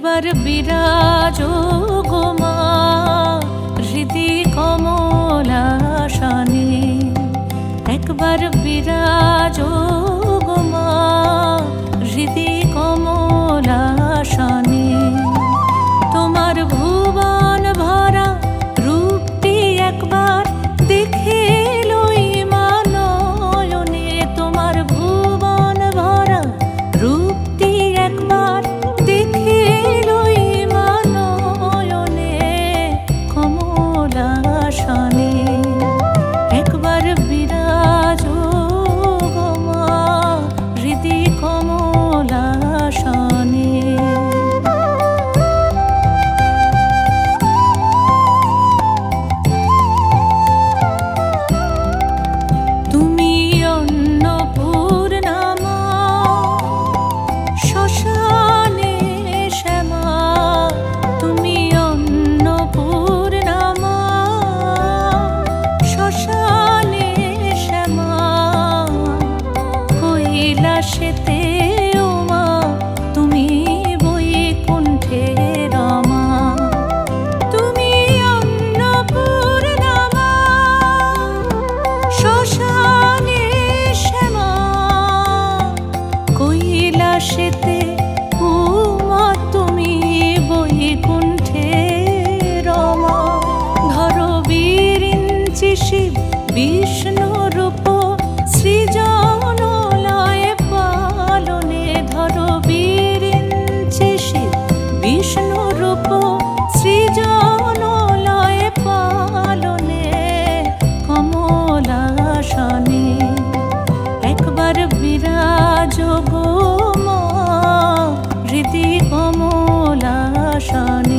একবার বিরাজো গো মা হৃদি কমলাসনে, একবার বিরাজো গো মা হৃদি কমলাসনে। তোমার ভুবন ভরা রূপটি একবার দেখে লই মা নয়নে, তোমার ভুবন ভরা রূপটি একবার দেখে লই মা নয়নে কমলাসনে। একবার বিরাজো গো মা হৃদি কমলাসনে। তুমি অন্নপূর্ণা মা শ্মশানে শ্যামা, তুমি অন্নপূর্ণা মা শ্মশানে শ্যামা। কৈলাসেতে ও মা তুমি বৈকুণ্ঠে রমা, তুমি অন্নপূর্ণা মা শ্মশানে শ্যামা। কৈলাসেতে ও মা তুমি বৈকুণ্ঠে রমা। ধরো বিরিঞ্চি শিব বিষ্ণু রূপ সৃজন লয় পালনে, ধরো বিরিঞ্চি শিব বিষ্ণু রূপ সৃজন লয় পালনে কমলাসনে। একবার বিরাজো গো মা হৃদি কমলাসনে।